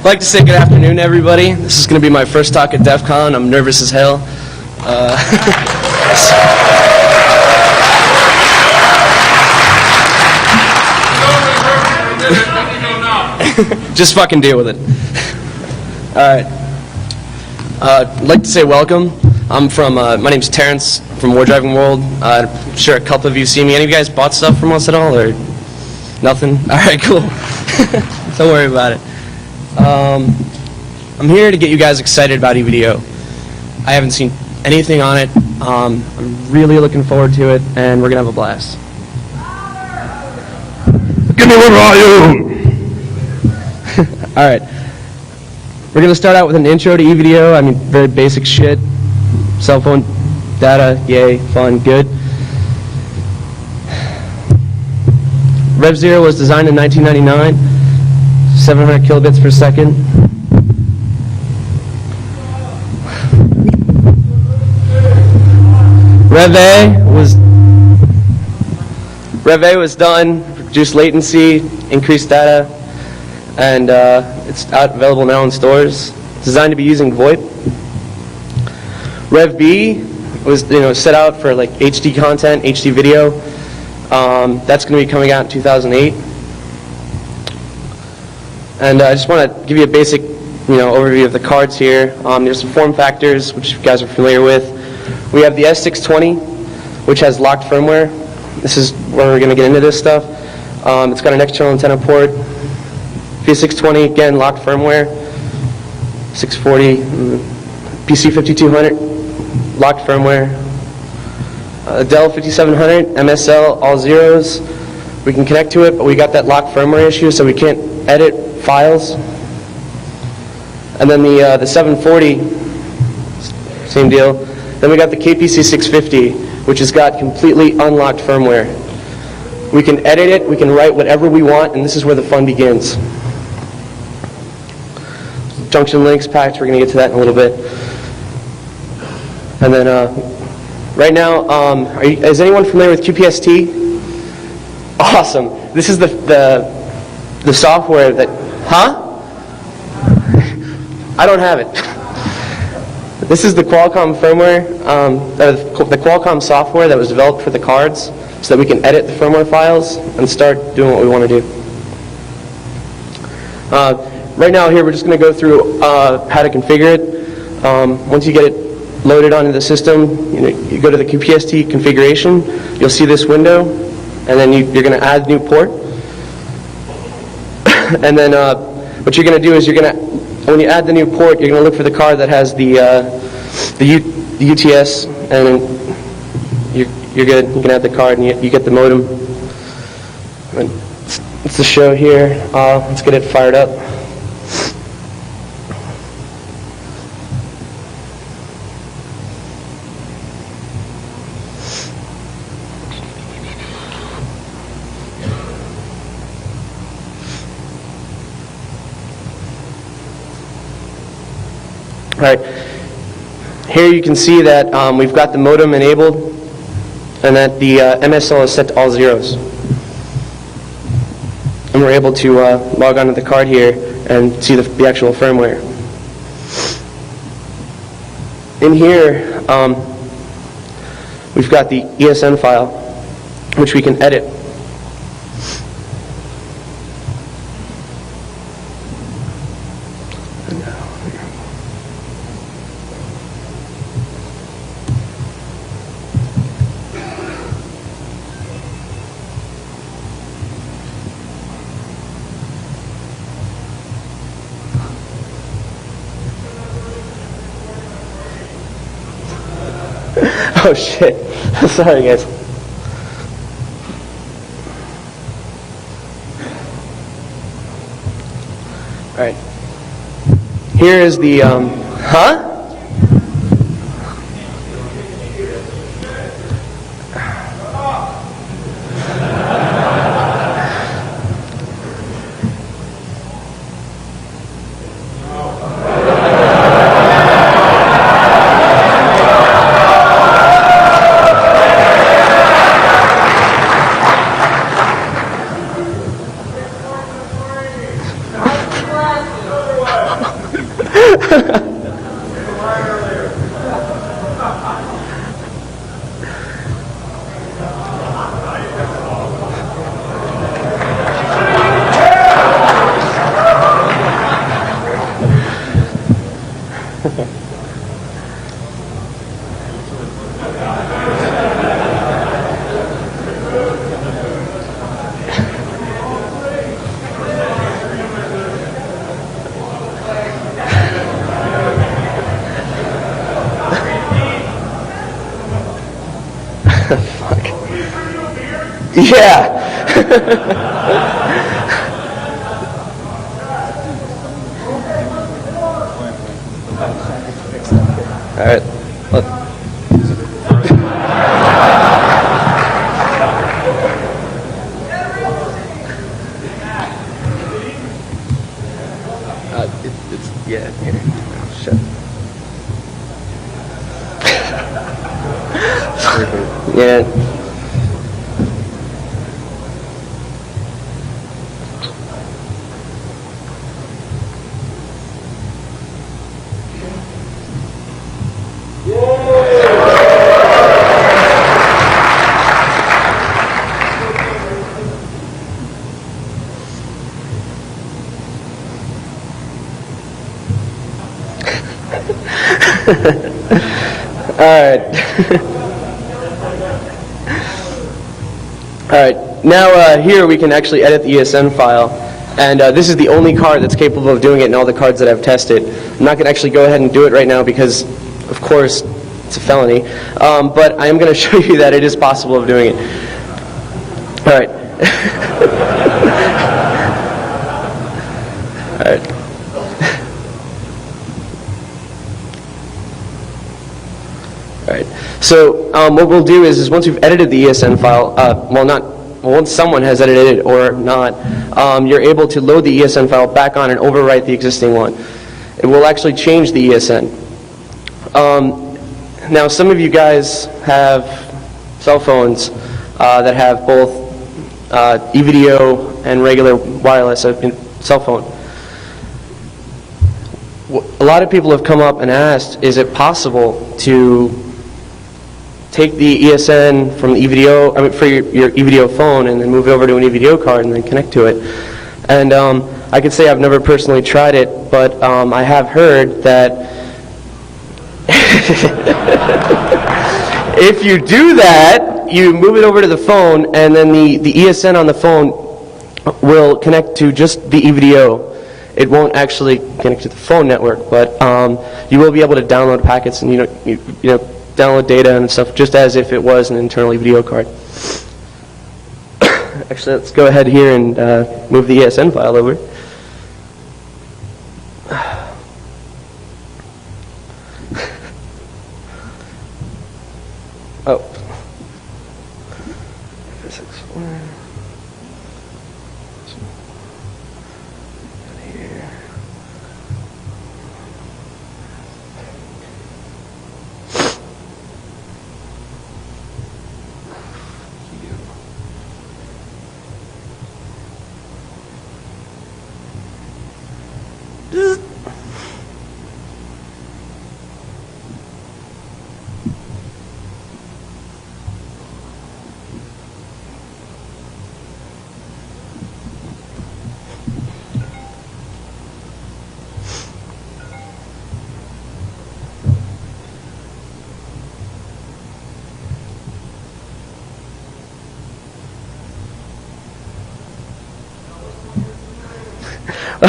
I'd like to say good afternoon, everybody. This is going to be my first talk at DEFCON. I'm nervous as hell. Just fucking deal with it. Alright. I'd like to say welcome. I'm from, my name's Terrence from War Driving World. I'm sure a couple of you see me. Any of you guys bought stuff from us at all, or nothing? Alright, cool. Don't worry about it. I'm here to get you guys excited about EvDo. I haven't seen anything on it. I'm really looking forward to it, and we're going to have a blast. Give me more volume! Alright. We're going to start out with an intro to EvDo. I mean, very basic shit. Cell phone data, yay, fun, good. Rev Zero was designed in 1999, 700 kilobits per second. Rev A was done, reduced latency, increased data, and it's available now in stores. It's designed to be using VoIP. Rev B was set out for like HD content, HD video. That's going to be coming out in 2008. And I just want to give you a basic overview of the cards here. There's some form factors which you guys are familiar with. We have the S620, which has locked firmware. This is where we're going to get into this stuff. It's got an external antenna port. P620, again, locked firmware. 640, PC5200, locked firmware. Dell 5700, MSL, all zeros. We can connect to it, but we got that locked firmware issue, so we can't edit files. And then the 740, same deal. Then we got the KPC650, which has got completely unlocked firmware. We can edit it, we can write whatever we want, and this is where the fun begins. Junction links patch, we're going to get to that in a little bit. And then right now, is anyone familiar with QPST? Awesome. This is the software that, I don't have it. This is the Qualcomm firmware, the Qualcomm software that was developed for the cards so that we can edit the firmware files and start doing what we want to do. Right now here we're just going to go through how to configure it. Once you get it loaded onto the system, you go to the QPST configuration, you'll see this window, and then you're going to add new port. And then what you're going to do is when you add the new port, you're going to look for the card that has the UTS, and you're good. You can add the card, and you get the modem. It's the show here. Let's get it fired up. Right. Here you can see that we've got the modem enabled and that the MSL is set to all zeros. And we're able to log onto the card here and see the actual firmware. In here, we've got the ESN file, which we can edit. Oh shit. Sorry guys. Alright. Here is the Yeah. All right. It's yeah. Here. Shut. Yeah. Alright, now here we can actually edit the ESN file, and this is the only card that's capable of doing it in all the cards that I've tested. I'm not going to actually go ahead and do it right now because, of course, it's a felony, but I am going to show you that it is possible of doing it. Alright. Alright. Alright, so what we'll do is once we've edited the ESN file, once someone has edited it or not, you're able to load the ESN file back on and overwrite the existing one. It will actually change the ESN. Now some of you guys have cell phones that have both EvDo and regular wireless cell phone. A lot of people have come up and asked, is it possible to take the ESN from the EvDo, for your EvDo phone and then move it over to an EvDo card and then connect to it? And I can say I've never personally tried it, but I have heard that if you do that, you move it over to the phone and then the ESN on the phone will connect to just the EvDo. It won't actually connect to the phone network, but you will be able to download packets and download data and stuff just as if it was an internal EvDo card. Actually, let's go ahead here and move the ESN file over. Oh. Here.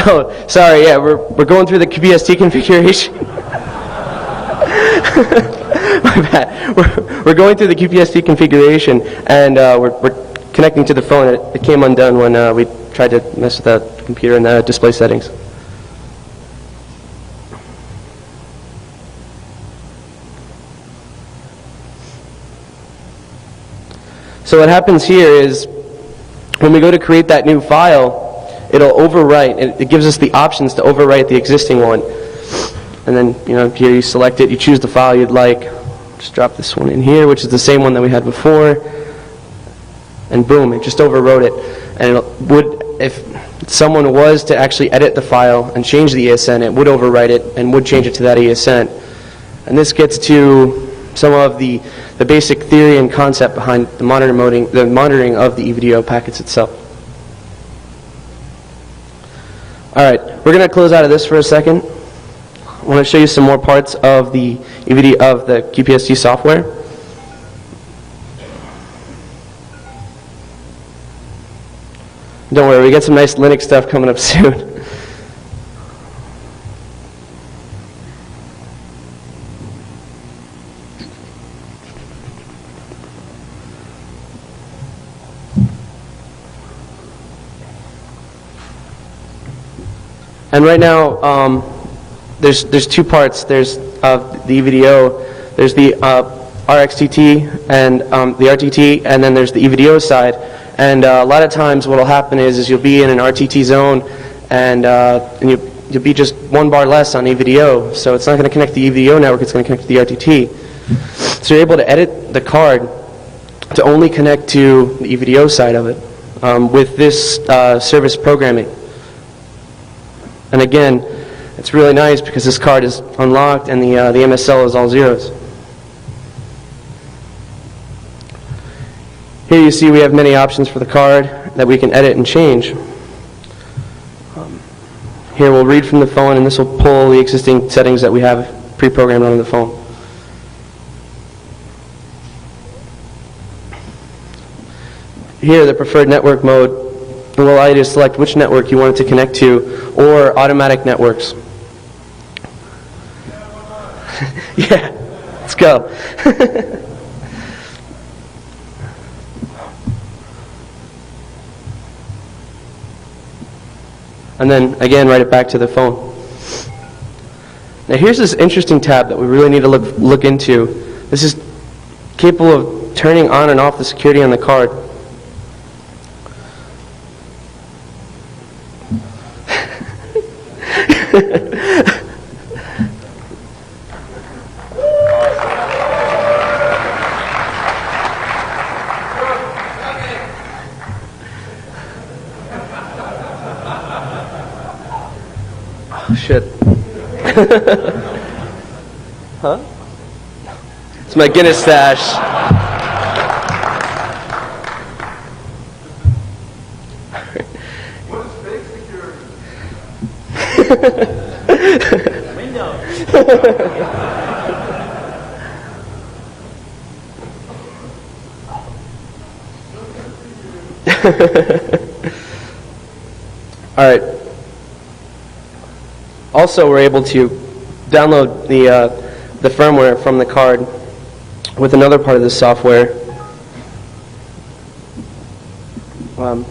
Oh, sorry, yeah, we're going through the BST configuration. My bad. We're going through the QPST configuration, and we're connecting to the phone. It came undone when we tried to mess with the computer and the display settings. So what happens here is when we go to create that new file, it'll overwrite. It gives us the options to overwrite the existing one. And then, here you select it, you choose the file you'd like. Just drop this one in here, which is the same one that we had before. And boom, it just overwrote it. And someone was to actually edit the file and change the ESN, it would overwrite it and would change it to that ESN. And this gets to some of the basic theory and concept behind the monitoring of the EvDo packets itself. All right, we're going to close out of this for a second. I want to show you some more parts of the EvDo of the QPST software. Don't worry, we got some nice Linux stuff coming up soon. And right now, there's two parts. There's the EvDo, there's the RxTT and the RTT, and then there's the EvDo side. And a lot of times what will happen is you'll be in an RTT zone, and you'll be just one bar less on EvDo. So it's not going to connect to the EvDo network, it's going to connect to the RTT. So you're able to edit the card to only connect to the EvDo side of it with this service programming. And again, it's really nice because this card is unlocked and the MSL is all zeros. Here you see we have many options for the card that we can edit and change. Here we'll read from the phone, and this will pull the existing settings that we have pre-programmed on the phone. Here, the preferred network mode will allow you to select which network you want it to connect to, or automatic networks. Yeah, let's go. And then, again, write it back to the phone. Now here's this interesting tab that we really need to look into. This is capable of turning on and off the security on the card. Oh, shit. Huh? It's my Guinness stash. What is fake security? Windows. All right. Also, we're able to download the firmware from the card with another part of the software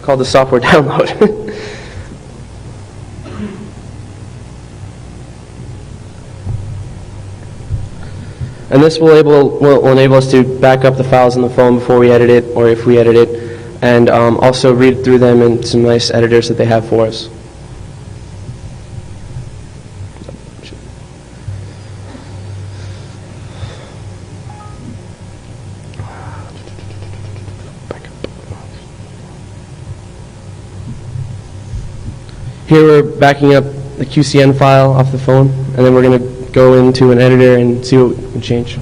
called the software download. And this will enable us to back up the files on the phone before we edit it, or if we edit it, and also read through them in some nice editors that they have for us. Here we're backing up the QCN file off the phone, and then we're going to go into an editor and see what we can change.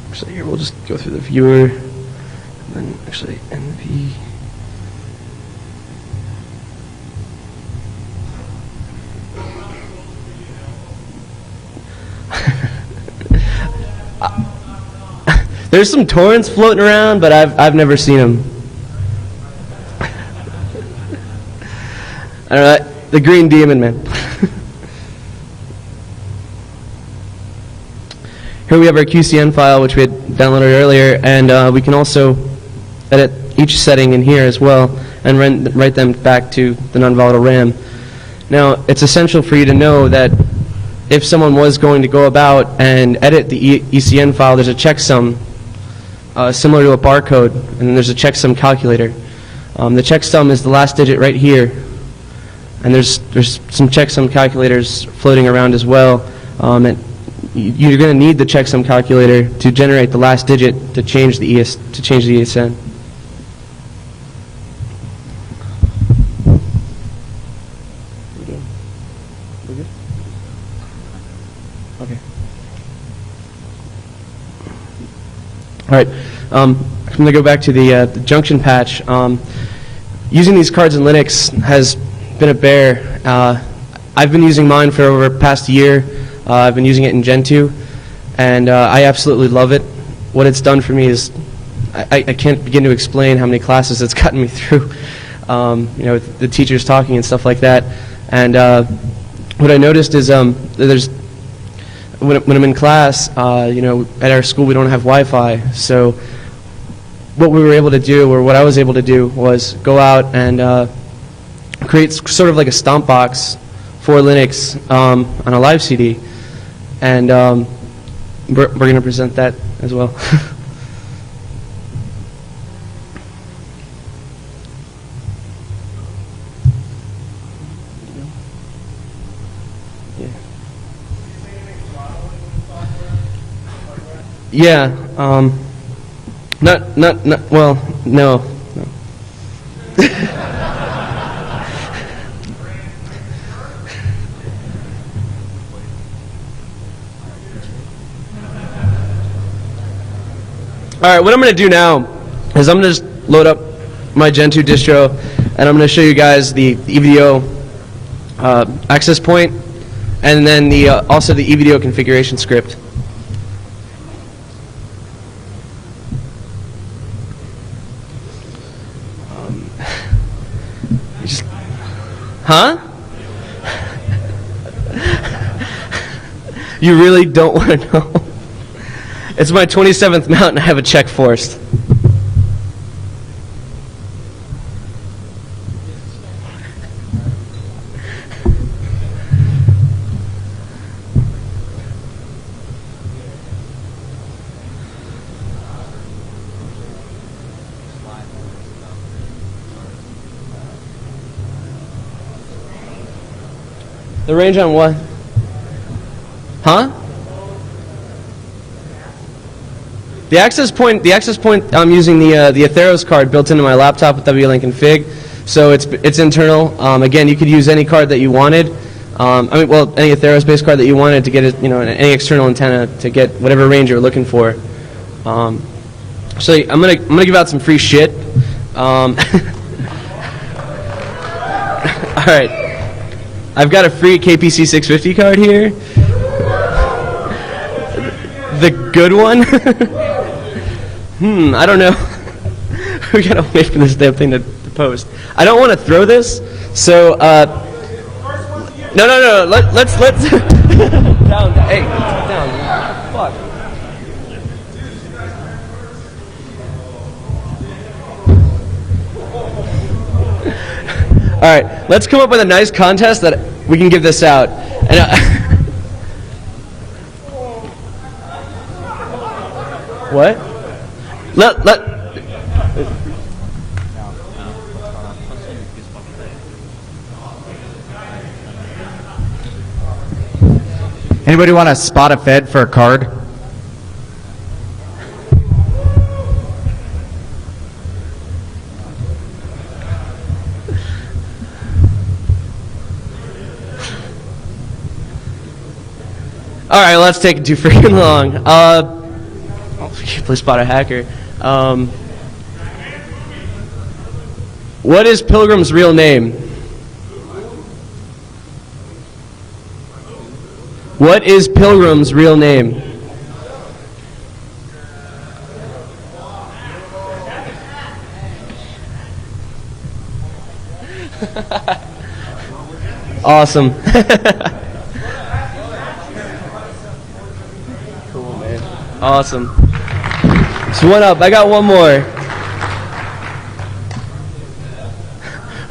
Actually, here we'll just go through the viewer, and then actually NV. There's some torrents floating around, but I've never seen them. All right, the Green Demon, man. Here we have our QCN file, which we had downloaded earlier, and we can also edit each setting in here as well and write them back to the non-volatile RAM. Now, it's essential for you to know that if someone was going to go about and edit the ECN file, there's a checksum similar to a barcode, and then there's a checksum calculator. The checksum is the last digit right here, and there's some checksum calculators floating around as well And you're going to need the checksum calculator to generate the last digit to change the ESN. Okay. All right. I'm going to go back to the junction patch. Using these cards in Linux has been a bear. I've been using mine for over the past year. I've been using it in Gen 2, and I absolutely love it. What it's done for me is I can't begin to explain how many classes it's gotten me through. With the teachers talking and stuff like that. And what I noticed is there's when I'm in class, at our school we don't have Wi-Fi, so what we were able to do, or what I was able to do, was go out and create sort of like a stomp box for Linux on a live CD, and we're going to present that as well. Yeah. Well, no. All right, what I'm going to do now is I'm going to just load up my Gen 2 distro, and I'm going to show you guys the EvDo access point, and then also the EvDo configuration script. Huh? You really don't want to know? It's my 27th mount and I have a check forced. The range on what? Huh? The access point, I'm using the Atheros card built into my laptop with WLAN config, so it's internal. Again, you could use any card that you wanted. Any Atheros-based card that you wanted to get it, any external antenna to get whatever range you're looking for. So I'm gonna give out some free shit. All right. I've got a free KPC 650 card here. The good one? I don't know. We gotta wait for this damn thing to post. I don't want to throw this, so no. Let's down. Hey, down. Fuck. All right, let's come up with a nice contest that we can give this out. And what? Anybody want to spot a Fed for a card? All right, well, that's taking too freaking long. Please spot a hacker. What is Pilgrim's real name? What is Pilgrim's real name? Awesome. Cool, man. Awesome. So one up. I got one more.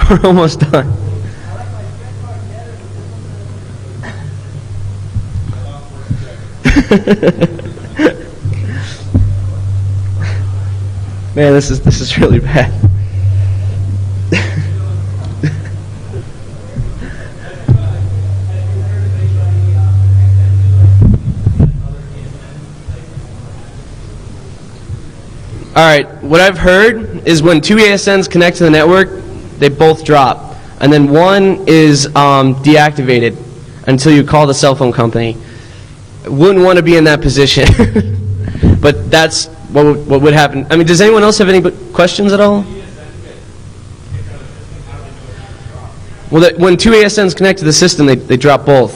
We're almost done. Man, this is really bad. All right, what I've heard is when two ASNs connect to the network, they both drop. And then one is deactivated until you call the cell phone company. I wouldn't want to be in that position. But that's what would happen. I mean, does anyone else have any questions at all? Well, when two ASNs connect to the system, they drop both.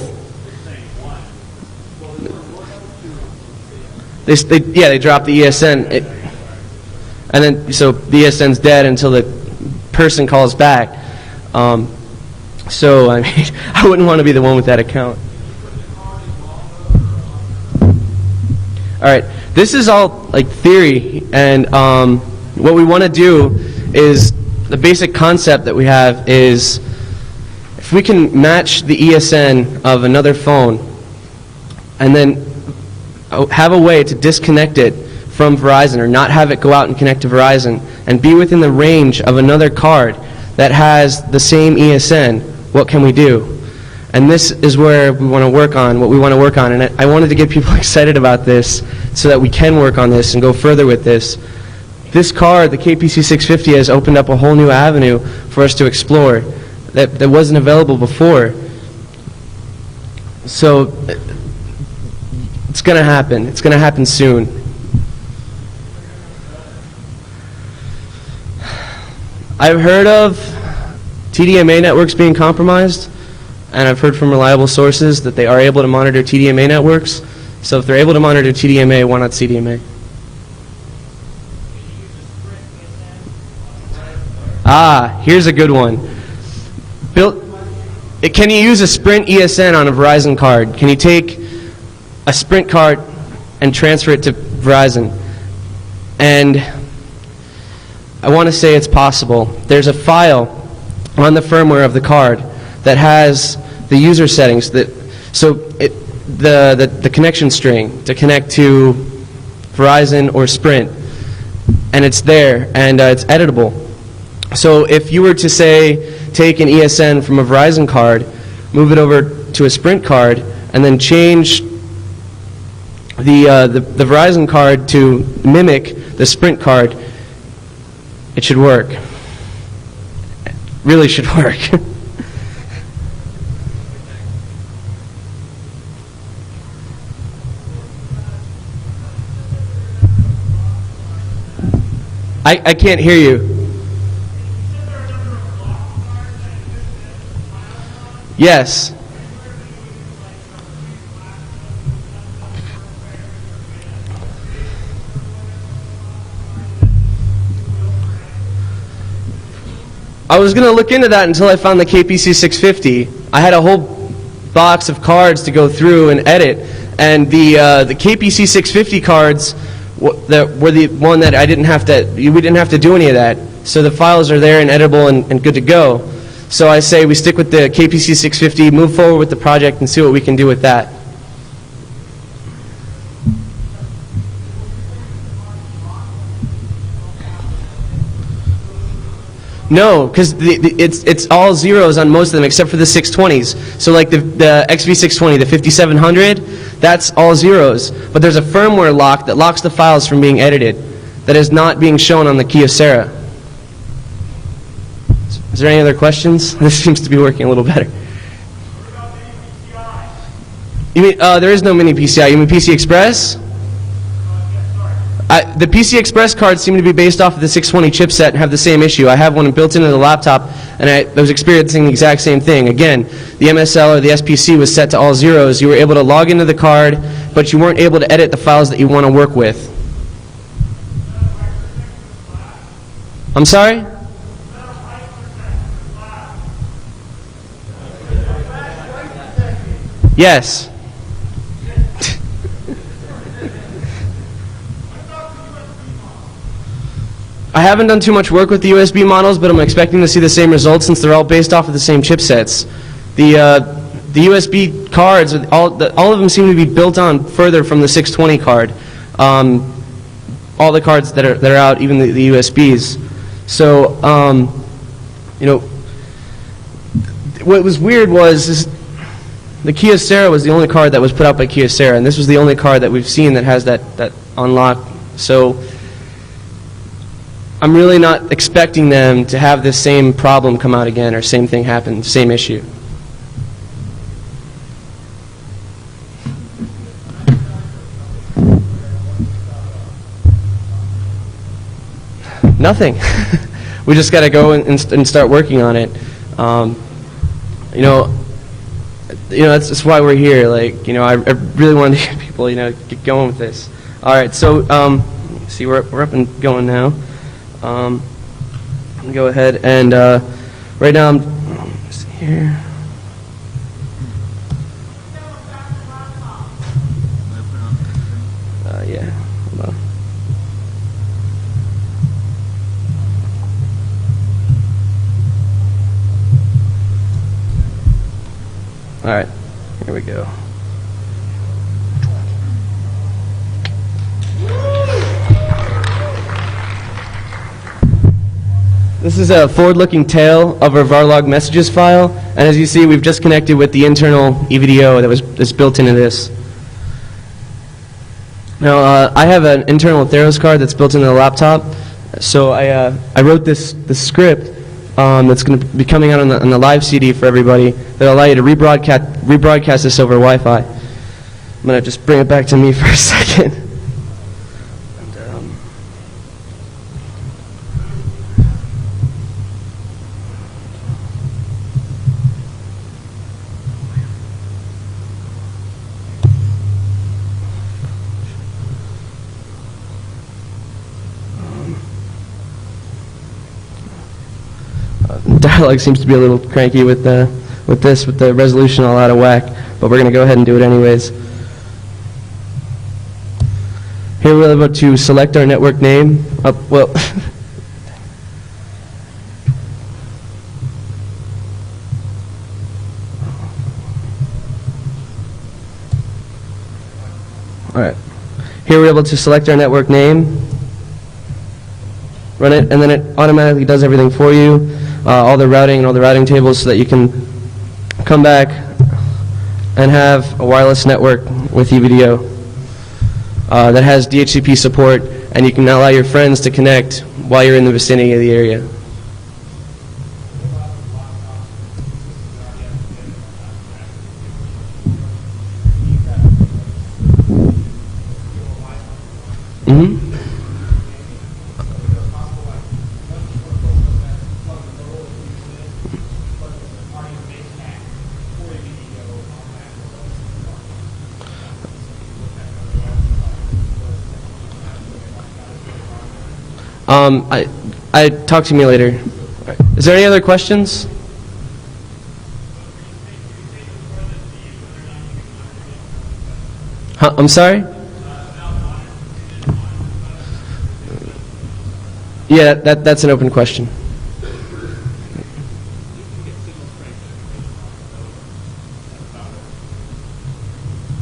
They drop the ESN. And then, so the ESN's dead until the person calls back. So, I mean, I wouldn't want to be the one with that account. All right, this is all like theory, and what we want to do is, the basic concept that we have is, if we can match the ESN of another phone, and then have a way to disconnect it from Verizon, or not have it go out and connect to Verizon, and be within the range of another card that has the same ESN, what can we do? And this is where we want to work on, what we want to work on. And I wanted to get people excited about this so that we can work on this and go further with this. This card, the KPC 650, has opened up a whole new avenue for us to explore that wasn't available before. So it's going to happen. It's going to happen soon. I've heard of TDMA networks being compromised, and I've heard from reliable sources that they are able to monitor TDMA networks. So if they're able to monitor TDMA, why not CDMA? Here's a good one. Can you use a Sprint ESN on a Verizon card? Can you take a Sprint card and transfer it to Verizon? And I want to say it's possible. There's a file on the firmware of the card that has the user settings, the connection string to connect to Verizon or Sprint, and it's there, and it's editable. So if you were to say take an ESN from a Verizon card, move it over to a Sprint card, and then change the Verizon card to mimic the Sprint card, it should work. It really should work. I can't hear you. Yes. I was going to look into that until I found the KPC 650. I had a whole box of cards to go through and edit, and the KPC 650 cards that were the one that we didn't have to do any of that. So the files are there and editable and good to go. So I say we stick with the KPC 650, move forward with the project, and see what we can do with that. No, because it's all zeros on most of them except for the 620s. So like the XV620, the 5700, that's all zeros. But there's a firmware lock that locks the files from being edited that is not being shown on the Kyocera. Is there any other questions? This seems to be working a little better. You mean, there is no mini PCI. You mean PC Express? The PC Express cards seem to be based off of the 620 chipset and have the same issue. I have one built into the laptop, and I was experiencing the exact same thing. Again, the MSL or the SPC was set to all zeros. You were able to log into the card, but you weren't able to edit the files that you want to work with. I'm sorry? Yes. I haven't done too much work with the USB models, but I'm expecting to see the same results since they're all based off of the same chipsets. The USB cards, all of them seem to be built on further from the 620 card. All the cards that are out, even the USBs. So, you know, what was weird was the Kyocera was the only card that was put out by Kyocera, and this was the only card that we've seen that has that unlock. So I'm really not expecting them to have this same problem come out again or same thing happen, same issue. Nothing. We just got to go and start working on it. That's why we're here. Like, I really want to get people, get going with this. All right, so see, we're up and going now. Go ahead and right now let's see here. Yeah. Hold on. All right, here we go. This is a forward-looking tail of our varlog messages file, and as you see, we've just connected with the internal EvDo that's built into this. Now, I have an internal Theros card that's built into the laptop, so I wrote this script that's going to be coming out on the live CD for everybody that'll allow you to rebroadcast this over Wi-Fi. I'm going to just bring it back to me for a second. Dialogue seems to be a little cranky with the resolution all out of whack, but we're going to go ahead and do it anyways. Here we're about to select our network name. Well, all right. Here we're able to select our network name, run it, and then it automatically does everything for you. All the routing and all the routing tables so that you can come back and have a wireless network with EvDo that has DHCP support, and you can allow your friends to connect while you're in the vicinity of the area. Mm-hmm. I talk to me later. Right. Is there any other questions? Huh, I'm sorry? Yeah, that's an open question.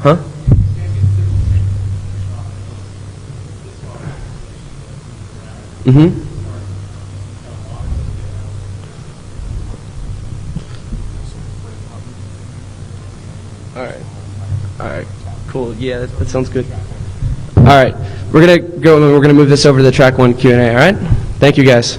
Huh? Mm-hmm. All right. Cool. Yeah, that sounds good. All right. We're gonna go and we're gonna move this over to the track 1 Q&A. All right. Thank you, guys.